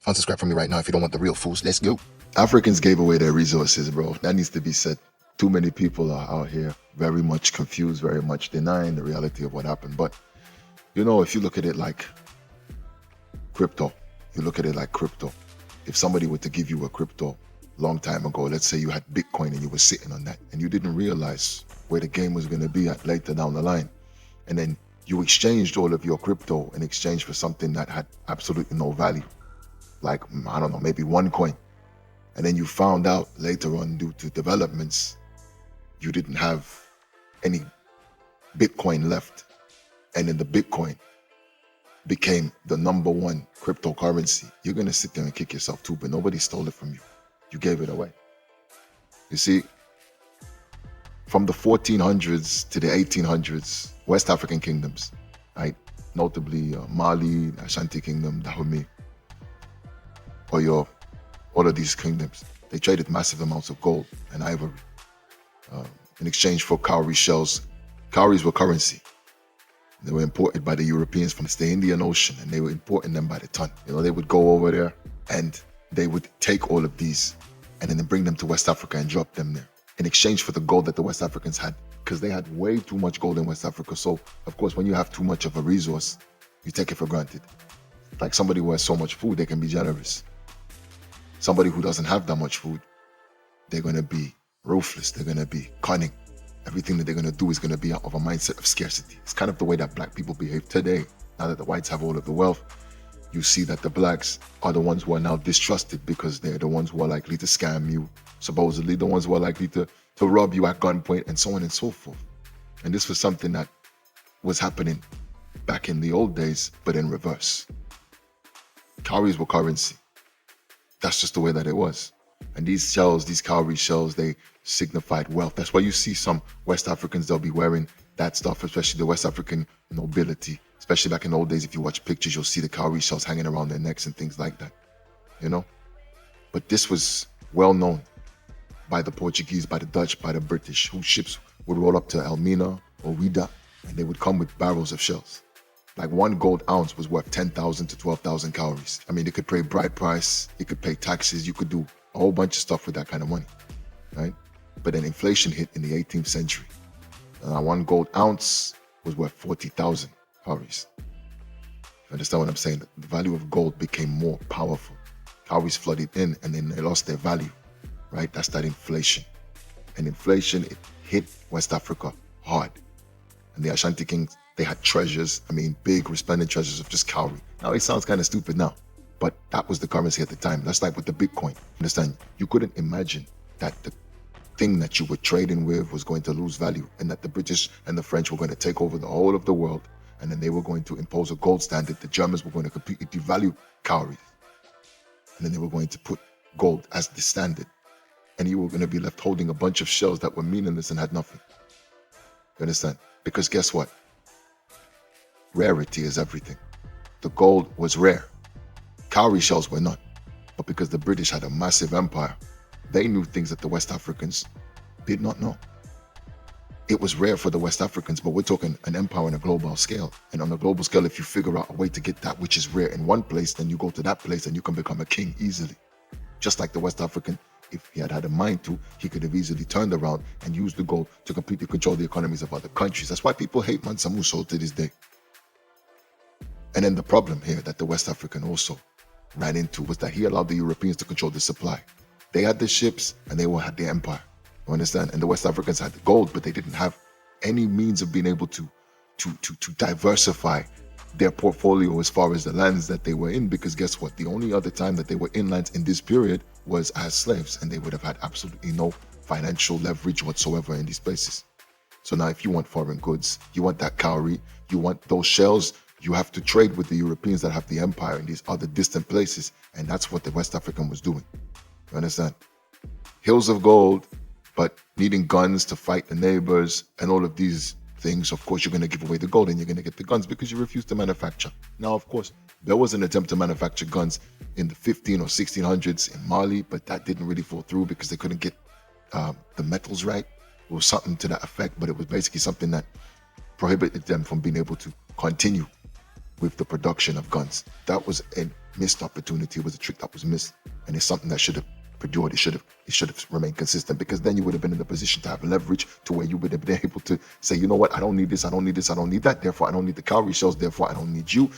Unsubscribe from me right now if you don't want the real fools. Let's go. Africans gave away their resources, bro. That needs to be said. Too many people are out here very much confused, very much denying the reality of what happened. But, if you look at it like crypto, if somebody were to give you a crypto long time ago, let's say you had Bitcoin and you were sitting on that and you didn't realize where the game was going to be at later down the line, and then you exchanged all of your crypto in exchange for something that had absolutely no value, like, I don't know, maybe one coin. And then you found out later on, due to developments, you didn't have any Bitcoin left. And then the Bitcoin became the number one cryptocurrency. You're going to sit there and kick yourself too, but nobody stole it from you. You gave it away. You see, from the 1400s to the 1800s, West African kingdoms, right? Notably Mali, Ashanti Kingdom, Dahomey, Oyo, all of these kingdoms, they traded massive amounts of gold and ivory in exchange for cowrie shells. Cowries were currency. They were imported by the Europeans from the Indian Ocean, and they were importing them by the ton. They would go over there and they would take all of these and then bring them to West Africa and drop them there in exchange for the gold that the West Africans had, because they had way too much gold in West Africa. So, of course, when you have too much of a resource, you take it for granted. Like somebody who has so much food, they can be generous. Somebody who doesn't have that much food, they're going to be ruthless. They're going to be cunning. Everything that they're going to do is going to be out of a mindset of scarcity. It's kind of the way that black people behave today. Now that the whites have all of the wealth, you see that the blacks are the ones who are now distrusted because they're the ones who are likely to scam you, supposedly the ones who are likely to rob you at gunpoint, and so on and so forth. And this was something that was happening back in the old days, but in reverse. Cowries were currency. That's just the way that it was. And these shells, these cowrie shells, they signified wealth. That's why you see some West Africans, they'll be wearing that stuff, especially the West African nobility. Especially back in the old days, if you watch pictures, you'll see the cowrie shells hanging around their necks and things like that, But this was well known by the Portuguese, by the Dutch, by the British, whose ships would roll up to Elmina or Ouida, and they would come with barrels of shells. Like one gold ounce was worth 10,000 to 12,000 cowries. I mean, they could pay bride price, you could pay taxes, you could do a whole bunch of stuff with that kind of money, right? But then inflation hit in the 18th century. And one gold ounce was worth 40,000 cowries. You understand what I'm saying? The value of gold became more powerful. Cowries flooded in and then they lost their value, right? That's that inflation. And inflation, it hit West Africa hard. And the Ashanti kings, they had treasures, big resplendent treasures of just cowrie. Now it sounds kind of stupid now, but that was the currency at the time. That's like with the Bitcoin. Understand? You couldn't imagine that the thing that you were trading with was going to lose value, and that the British and the French were going to take over the whole of the world, and then they were going to impose a gold standard. The Germans were going to completely devalue cowries, and then they were going to put gold as the standard, and you were going to be left holding a bunch of shells that were meaningless and had nothing. You understand? Because guess what? Rarity is everything. The gold was rare. Cowrie shells were not. But because the British had a massive empire, they knew things that the West Africans did not know. It was rare for the West Africans, but we're talking an empire on a global scale. And on a global scale, if you figure out a way to get that which is rare in one place, then you go to that place and you can become a king easily. Just like the West African, if he had had a mind to, he could have easily turned around and used the gold to completely control the economies of other countries. That's why people hate Mansa Musa to this day. And then the problem here that the West African also ran into was that he allowed the Europeans to control the supply. They had the ships and they had the empire. You understand? And the West Africans had the gold, but they didn't have any means of being able to diversify their portfolio as far as the lands that they were in, because guess what? The only other time that they were in lands in this period was as slaves, and they would have had absolutely no financial leverage whatsoever in these places. So now if you want foreign goods, you want that cowrie, you want those shells, you have to trade with the Europeans that have the empire in these other distant places, and that's what the West African was doing. You understand? Hills of gold, but needing guns to fight the neighbors and all of these things. Of course, you're going to give away the gold and you're going to get the guns because you refuse to manufacture. Now, of course, there was an attempt to manufacture guns in the 15 or 1600s in Mali, but that didn't really fall through because they couldn't get the metals right. It was something to that effect, but it was basically something that prohibited them from being able to continue with the production of guns. That was a missed opportunity. It was a trick that was missed, and it's something that should have perdured. It should have remained consistent, because then you would have been in the position to have leverage to where you would have been able to say, you know what, I don't need this, I don't need this, I don't need that. Therefore, I don't need the cowrie shells. Therefore, I don't need you.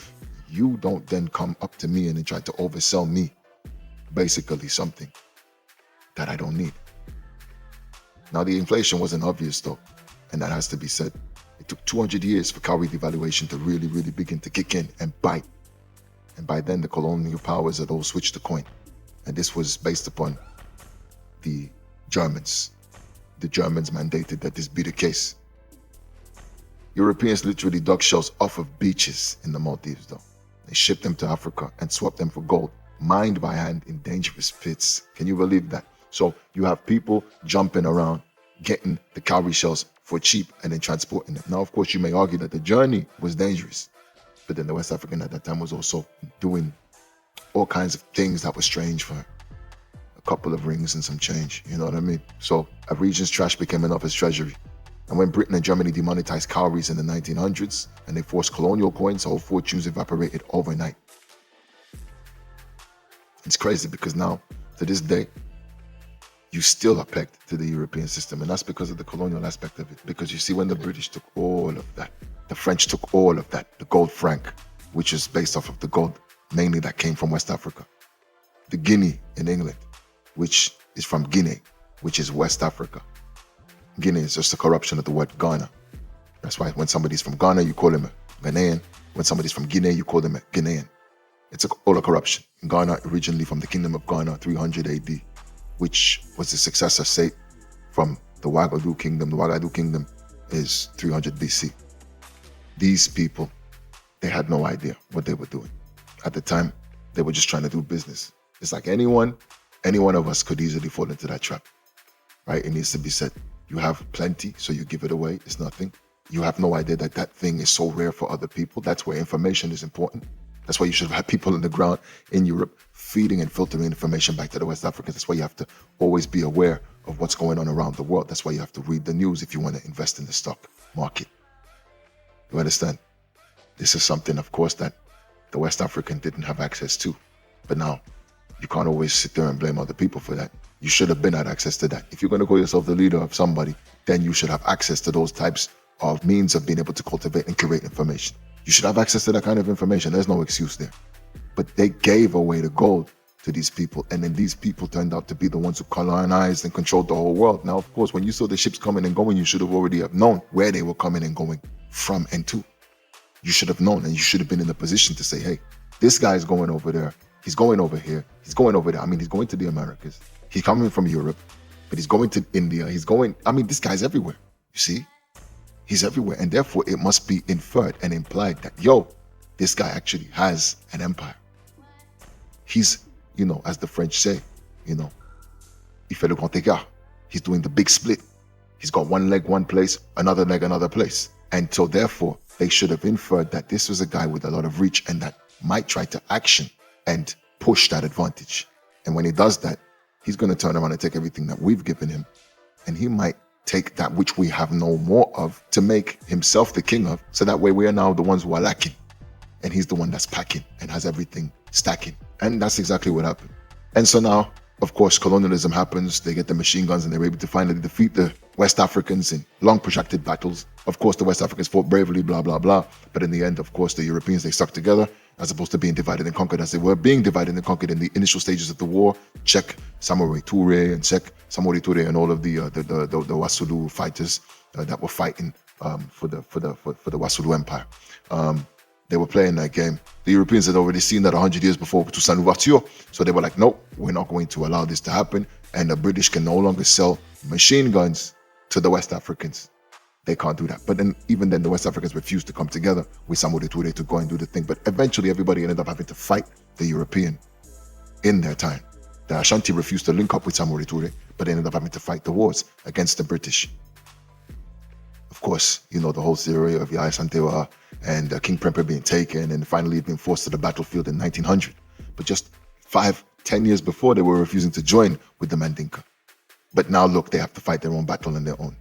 You don't then come up to me and then try to oversell me basically something that I don't need. Now, the inflation wasn't obvious though, and that has to be said. It took 200 years for cowrie devaluation to really, really begin to kick in and bite. And by then, the colonial powers had all switched the coin. And this was based upon the Germans. The Germans mandated that this be the case. Europeans literally dug shells off of beaches in the Maldives though. They shipped them to Africa and swapped them for gold, mined by hand in dangerous pits. Can you believe that? So you have people jumping around, getting the cowrie shells for cheap and then transporting them. Now, of course, you may argue that the journey was dangerous, but then the West African at that time was also doing all kinds of things that were strange for a couple of rings and some change. You know what I mean? So a region's trash became enough as treasury. And when Britain and Germany demonetized cowries in the 1900s and they forced colonial coins, whole fortunes evaporated overnight. It's crazy because now, to this day, you still are pegged to the European system. And that's because of the colonial aspect of it. Because you see, when the British took all of that, the French took all of that, the gold franc, which is based off of the gold, mainly that came from West Africa. The guinea in England, which is from Guinea, which is West Africa. Guinea is just a corruption of the word Ghana. That's why when somebody's from Ghana, you call him a Ghanaian. When somebody's from Guinea, you call them a Ghanaian. It's all a corruption. Ghana, originally from the Kingdom of Ghana, 300 AD, which was the successor state from the Ouagadougou Kingdom. The Ouagadougou Kingdom is 300 BC. These people, they had no idea what they were doing. At the time, they were just trying to do business. It's like any one of us could easily fall into that trap, right? It needs to be said. You have plenty, so you give it away. It's nothing. You have no idea that that thing is so rare for other people. That's where information is important. That's why you should have had people on the ground in Europe feeding and filtering information back to the West Africans. That's why you have to always be aware of what's going on around the world. That's why you have to read the news if you want to invest in the stock market. You understand? This is something, of course, that the West African didn't have access to. But now, you can't always sit there and blame other people for that. You should have been had access to that. If you're going to call yourself the leader of somebody, then you should have access to those types of means of being able to cultivate and curate information. You should have access to that kind of information. There's no excuse there. But they gave away the gold to these people, and then these people turned out to be the ones who colonized and controlled the whole world. Now, of course, when you saw the ships coming and going, you should have already have known where they were coming and going from and to. You should have known, and you should have been in a position to say, hey, this guy is going over there. He's going over here. He's going over there. I mean, he's going to the Americas. He's coming from Europe, but he's going to India. This guy's everywhere. You see? He's everywhere. And therefore, it must be inferred and implied that, this guy actually has an empire. He's, as the French say, il fait le grand écart. He's doing the big split. He's got one leg one place, another leg another place. And so therefore, they should have inferred that this was a guy with a lot of reach and that might try to action and push that advantage. And when he does that, he's going to turn around and take everything that we've given him. And he might take that which we have no more of to make himself the king of. So that way we are now the ones who are lacking. And he's the one that's packing and has everything stacking. And that's exactly what happened. And so now, of course, colonialism happens. They get the machine guns and they're able to finally defeat the West Africans in long protracted battles. Of course, the West Africans fought bravely, blah, blah, blah. But in the end, of course, the Europeans, they stuck together as opposed to being divided and conquered as they were being divided and conquered in the initial stages of the war. Check Samurai Toure and all of the Wassoulou fighters that were fighting for the Wassoulou Empire. They were playing that game. The Europeans had already seen that 100 years before with Toussaint Louverture. So they were like, nope, we're not going to allow this to happen. And the British can no longer sell machine guns to the West Africans. They can't do that. But then, even then, the West Africans refused to come together with Samurai Toure to go and do the thing. But eventually, everybody ended up having to fight the European in their time. The Ashanti refused to link up with Samurai Toure, but they ended up having to fight the wars against the British. Of course, the whole theory of Yaya Santewa and King Prempeh being taken and finally being forced to the battlefield in 1900. But just 5-10 years before, they were refusing to join with the Mandinka. But now, look, they have to fight their own battle on their own,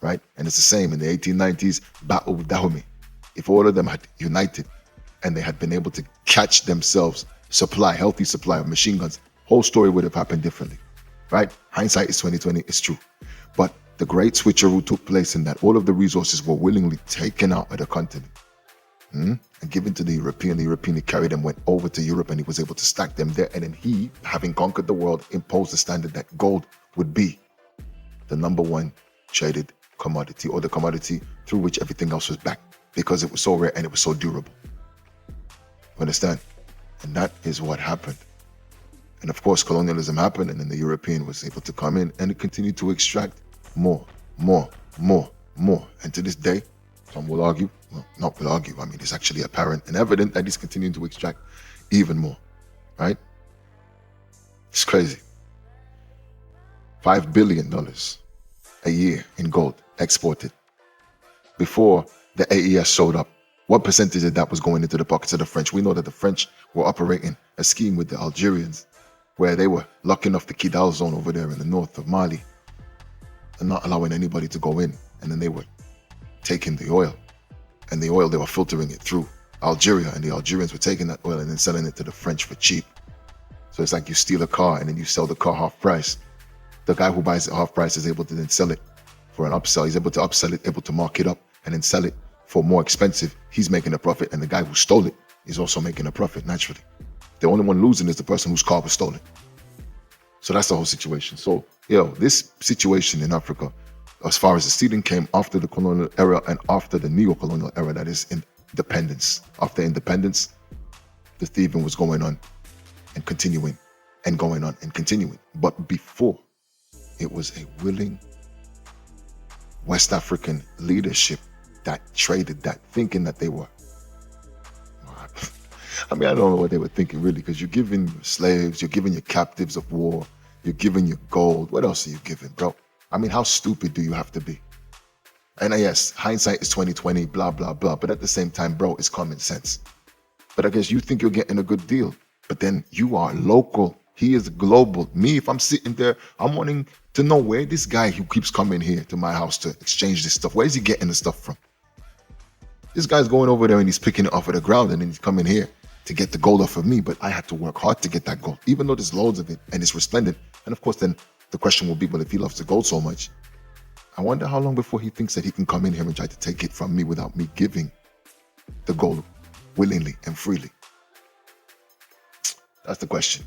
right? And it's the same in the 1890s battle with Dahomey. If all of them had united and they had been able to catch themselves supply, healthy supply of machine guns, whole story would have happened differently, right? Hindsight is 2020, it's true. But the great switcheroo took place in that all of the resources were willingly taken out of the continent and given to the European. The European, he carried them, went over to Europe, and he was able to stack them there. And then he, having conquered the world, imposed the standard that gold would be the number one traded commodity, or the commodity through which everything else was backed, because it was so rare and it was so durable. You understand? And that is what happened. And of course, colonialism happened, and then the European was able to come in and it continued to extract more. And to this day, some will argue, well, not will argue, I mean, it's actually apparent and evident that he's continuing to extract even more, right? It's crazy. $5 billion a year in gold exported. Before the AES showed up, what percentage of that was going into the pockets of the French? We know that the French were operating a scheme with the Algerians where they were locking off the Kidal zone over there in the north of Mali and not allowing anybody to go in. And then they were taking the oil, and the oil, they were filtering it through Algeria, and the Algerians were taking that oil and then selling it to the French for cheap. So it's like you steal a car and then you sell the car half price. The guy who buys it half price is able to then sell it for an upsell. He's able to upsell it, able to mark it up and then sell it for more expensive. He's making a profit, and the guy who stole it is also making a profit, naturally. The only one losing is the person whose car was stolen. So that's the whole situation. So, this situation in Africa, as far as the stealing came after the colonial era and after the neo-colonial era, that is independence. After independence, the thieving was going on and continuing and going on and continuing. But before, it was a willing West African leadership that traded that, thinking that they were, I mean, I don't know what they were thinking really, because you're giving your slaves, you're giving your captives of war, you're giving your gold. What else are you giving, bro? I mean, how stupid do you have to be? And yes, hindsight is 2020, blah, blah, blah. But at the same time, bro, it's common sense. But I guess you think you're getting a good deal, but then you are local. He is global. Me, if I'm sitting there, I'm wanting to know where this guy who keeps coming here to my house to exchange this stuff, where is he getting the stuff from? This guy's going over there and he's picking it off of the ground, and then he's coming here to get the gold off of me. But I had to work hard to get that gold, even though there's loads of it and it's resplendent. And of course, then the question will be, well, if he loves the gold so much, I wonder how long before he thinks that he can come in here and try to take it from me without me giving the gold willingly and freely. That's the question.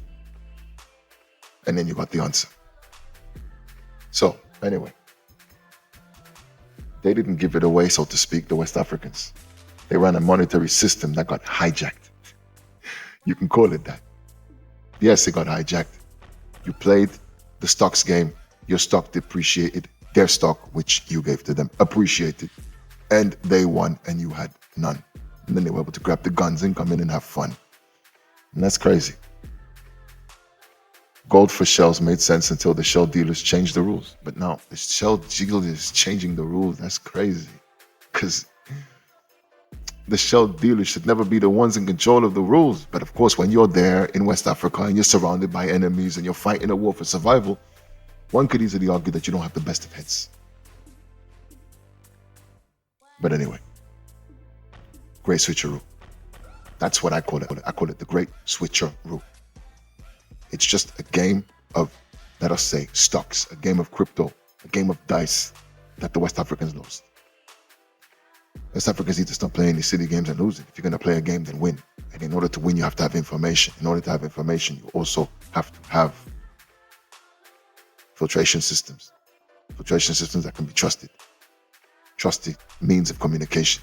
And then you got the answer. So anyway, they didn't give it away, so to speak, the West Africans. They ran a monetary system that got hijacked. You can call it that. Yes, it got hijacked. You played the stocks game, your stock depreciated, their stock, which you gave to them, appreciated, and they won and you had none. And then they were able to grab the guns and come in and have fun. And that's crazy. Gold for shells made sense until the shell dealers changed the rules. But now the shell dealers changing the rules, that's crazy. Because the shell dealers should never be the ones in control of the rules. But of course, when you're there in West Africa and you're surrounded by enemies and you're fighting a war for survival, one could easily argue that you don't have the best of heads. But anyway, great switcheroo. That's what I call it. I call it the great switcheroo. It's just a game of, let us say, stocks, a game of crypto, a game of dice that the West Africans lost. West Africans need to stop playing these silly games and losing. If you're going to play a game, then win. And in order to win, you have to have information. In order to have information, you also have to have filtration systems. Filtration systems that can be trusted. Trusted means of communication.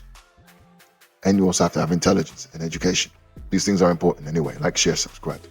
And you also have to have intelligence and education. These things are important anyway. Like, share, subscribe.